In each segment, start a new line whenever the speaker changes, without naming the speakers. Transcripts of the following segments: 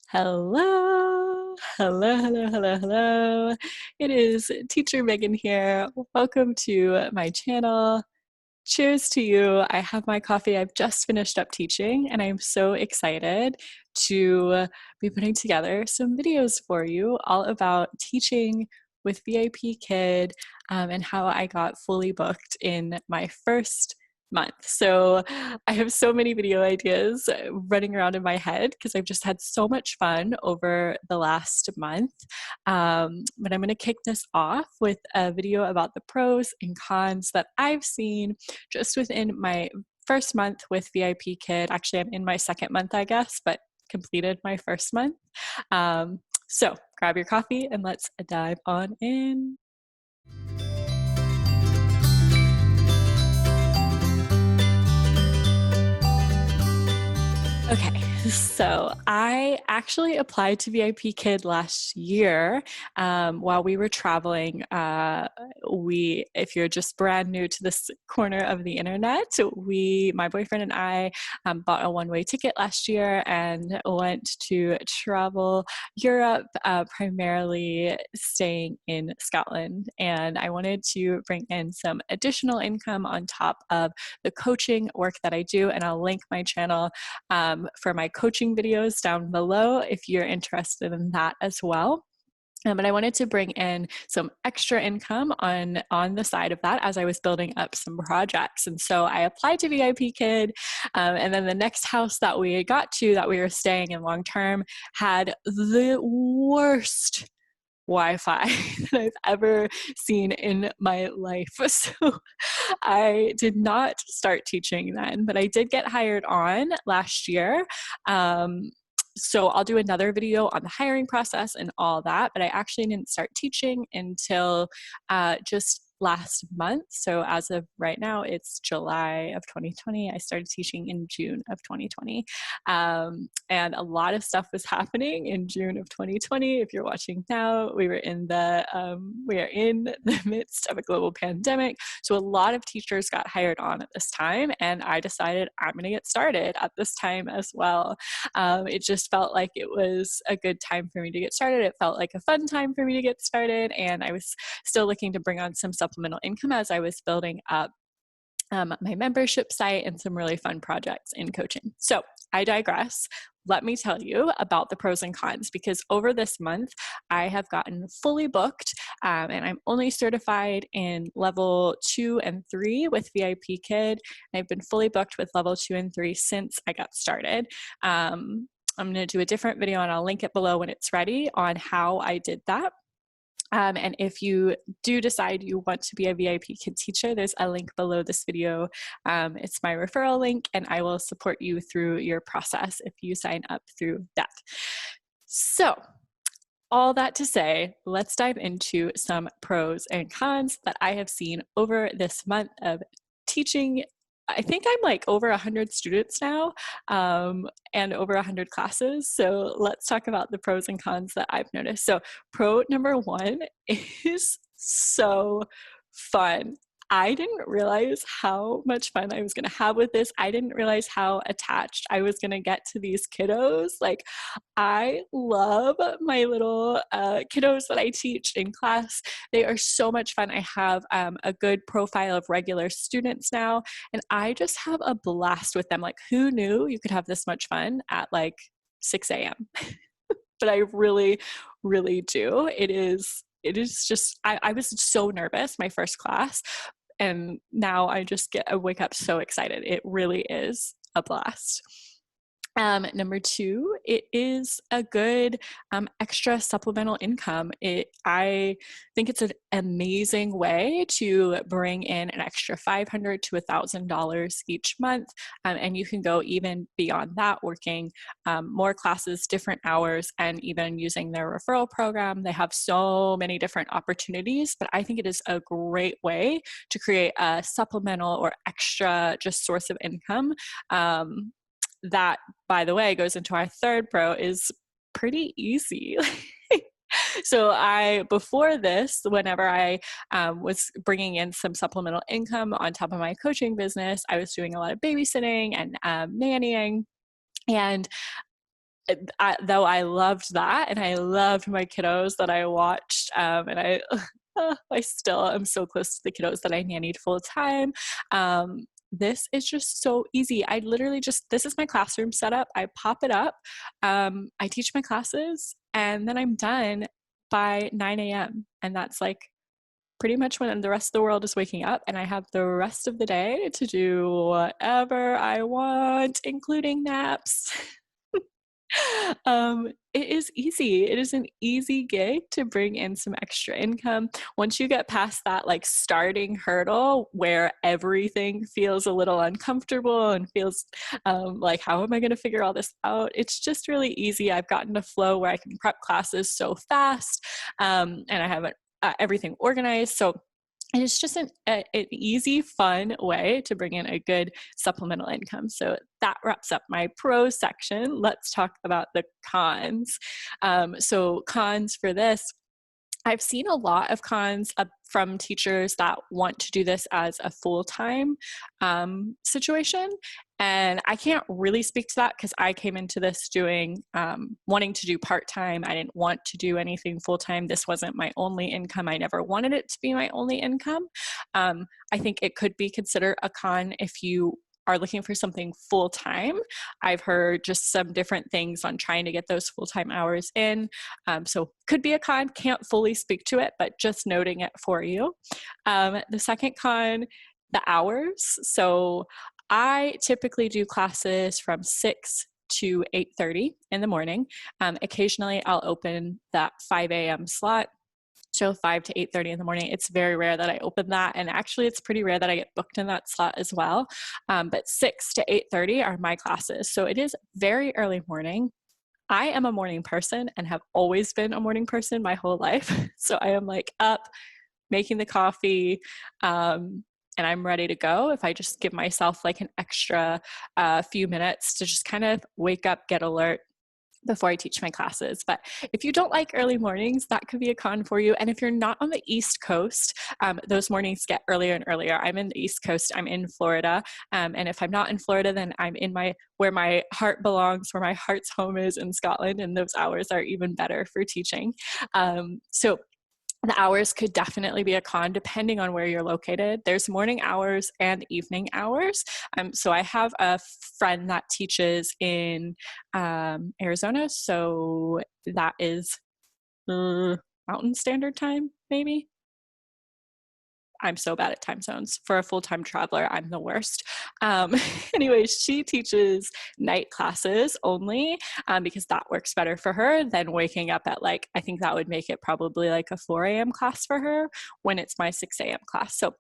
Hello, hello. It is Teacher Megan here. Welcome to my channel. Cheers to you. I have my coffee. I've just finished up teaching and I'm so excited to be putting together some videos for you all about teaching with VIPKID and how I got fully booked in my first month. So I have so many video ideas running around in my head because I've just had so much fun over the last month. But I'm going to kick this off with a video about the pros and cons that I've seen just within my first month with VIPKID. Actually, I'm in my second month, I guess, but completed my first month. So grab your coffee and let's dive on in. Okay, so I actually applied to VIPKID last year while we were traveling. If you're just brand new to this corner of the internet, my boyfriend and I bought a one-way ticket last year and went to travel Europe, primarily staying in Scotland. And I wanted to bring in some additional income on top of the coaching work that I do, and I'll link my channel for my coaching videos down below if you're interested in that as well. But I wanted to bring in some extra income on the side of that as I was building up some projects. And so I applied to VIPKID, and then the next house that we got to that we were staying in long term had the worst Wi-Fi that I've ever seen in my life. So I did not start teaching then, but I did get hired on last year. So I'll do another video on the hiring process and all that, but I actually didn't start teaching until just last month. So as of right now, it's July of 2020. I started teaching in June of 2020. And a lot of stuff was happening in June of 2020. If you're watching now, we are in the midst of a global pandemic. So a lot of teachers got hired on at this time, and I decided I'm going to get started at this time as well. It just felt like it was a good time for me to get started. It felt like a fun time for me to get started, and I was still looking to bring on some supplemental income as I was building up my membership site and some really fun projects in coaching. So I digress. Let me tell you about the pros and cons, because over this month, I have gotten fully booked, and I'm only certified in level 2 and 3 with VIPKID. I've been fully booked with level 2 and 3 since I got started. I'm going to do a different video, and I'll link it below when it's ready on how I did that. And if you do decide you want to be a VIPKID teacher, there's a link below this video. It's my referral link, and I will support you through your process if you sign up through that. So all that to say, let's dive into some pros and cons that I have seen over this month of teaching. I think I'm like over 100 students now, and over 100 classes. So let's talk about the pros and cons that I've noticed. So pro number one is so fun. I didn't realize how much fun I was going to have with this. I didn't realize how attached I was going to get to these kiddos. Like, I love my little kiddos that I teach in class. They are so much fun. I have a good profile of regular students now, and I just have a blast with them. Like, who knew you could have this much fun at like 6 a.m.? But I really, really do. It is just, I was so nervous my first class, and now I wake up so excited. It really is a blast. Number two, it is a good extra supplemental income. I think it's an amazing way to bring in an extra $500 to $1,000 each month, and you can go even beyond that, working more classes, different hours, and even using their referral program. They have so many different opportunities, but I think it is a great way to create a supplemental or extra just source of income. That, by the way, goes into our third pro, is pretty easy. So before this, whenever I was bringing in some supplemental income on top of my coaching business, I was doing a lot of babysitting and nannying. And though I loved that, and I loved my kiddos that I watched, and I still am so close to the kiddos that I nannied full time. This is just so easy. I literally this is my classroom setup. I pop it up. I teach my classes, and then I'm done by 9 a.m. And that's like pretty much when the rest of the world is waking up, and I have the rest of the day to do whatever I want, including naps. It is easy. It is an easy gig to bring in some extra income. Once you get past that like starting hurdle where everything feels a little uncomfortable and feels like, how am I going to figure all this out? It's just really easy. I've gotten a flow where I can prep classes so fast, and I have everything organized. So it's just an easy, fun way to bring in a good supplemental income. So that wraps up my pros section. Let's talk about the cons. So cons for this, I've seen a lot of cons from teachers that want to do this as a full-time situation. And I can't really speak to that because I came into this doing, wanting to do part-time. I didn't want to do anything full-time. This wasn't my only income. I never wanted it to be my only income. I think it could be considered a con if you are looking for something full-time. I've heard just some different things on trying to get those full-time hours in. So could be a con, can't fully speak to it, but just noting it for you. The second con, the hours. So I typically do classes from 6 to 8:30 in the morning. Occasionally I'll open that 5 a.m. slot. So 5 to 8:30 in the morning. It's very rare that I open that. And actually it's pretty rare that I get booked in that slot as well. But 6 to 8:30 are my classes. So it is very early morning. I am a morning person and have always been a morning person my whole life. So I am like up, making the coffee, and I'm ready to go if I just give myself like an extra few minutes to just kind of wake up, get alert before I teach my classes. But if you don't like early mornings, that could be a con for you. And if you're not on the East Coast, those mornings get earlier and earlier. I'm in the East Coast, I'm in Florida. And if I'm not in Florida, then I'm in where my heart belongs, where my heart's home is in Scotland. And those hours are even better for teaching. So the hours could definitely be a con depending on where you're located. There's morning hours and evening hours. So I have a friend that teaches in Arizona. So that is Mountain Standard Time, maybe. I'm so bad at time zones. For a full-time traveler, I'm the worst. Anyways, she teaches night classes only because that works better for her than waking up at like, I think that would make it probably like a 4 a.m. class for her when it's my 6 a.m. class. So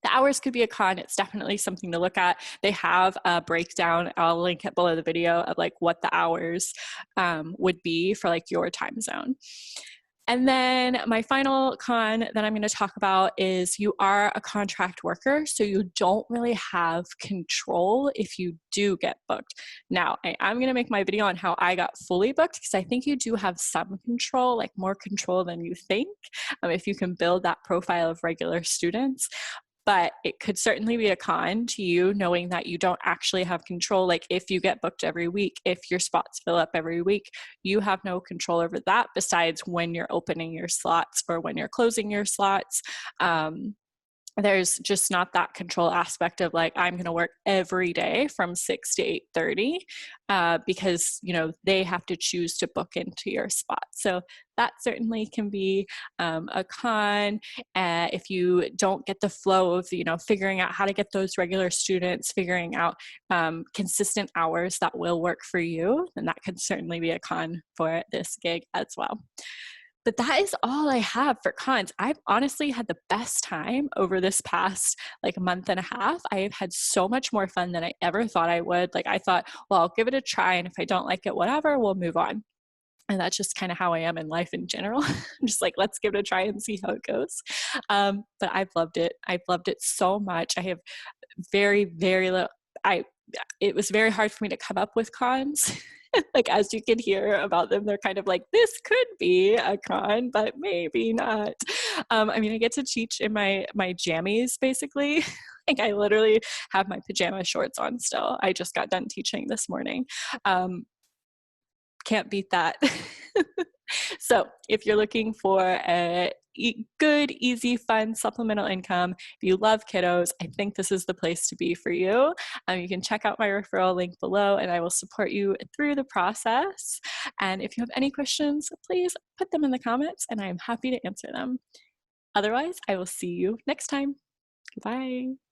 the hours could be a con. It's definitely something to look at. They have a breakdown, I'll link it below the video, of like what the hours would be for like your time zone. And then my final con that I'm going to talk about is you are a contract worker, so you don't really have control if you do get booked. Now, I'm going to make my video on how I got fully booked because I think you do have some control, like more control than you think, if you can build that profile of regular students. But it could certainly be a con to you knowing that you don't actually have control. Like if you get booked every week, if your spots fill up every week, you have no control over that besides when you're opening your slots or when you're closing your slots. There's just not that control aspect of like, I'm going to work every day from 6 to 8:30 because, you know, they have to choose to book into your spot. So that certainly can be a con if you don't get the flow of, you know, figuring out how to get those regular students, figuring out consistent hours that will work for you. And that can certainly be a con for this gig as well. But that is all I have for cons. I've honestly had the best time over this past like month and a half. I have had so much more fun than I ever thought I would. Like I thought, well, I'll give it a try. And if I don't like it, whatever, we'll move on. And that's just kind of how I am in life in general. I'm just like, let's give it a try and see how it goes. But I've loved it. I've loved it so much. I have very, very little, it was very hard for me to come up with cons. Like as you can hear about them, they're kind of like, this could be a con, but maybe not. I mean, I get to teach in my jammies basically. Like I literally have my pajama shorts on still. I just got done teaching this morning. Can't beat that. So if you're looking for a good, easy, fun supplemental income, if you love kiddos, I think this is the place to be for you. You can check out my referral link below and I will support you through the process. And if you have any questions, please put them in the comments and I am happy to answer them. Otherwise, I will see you next time. Goodbye.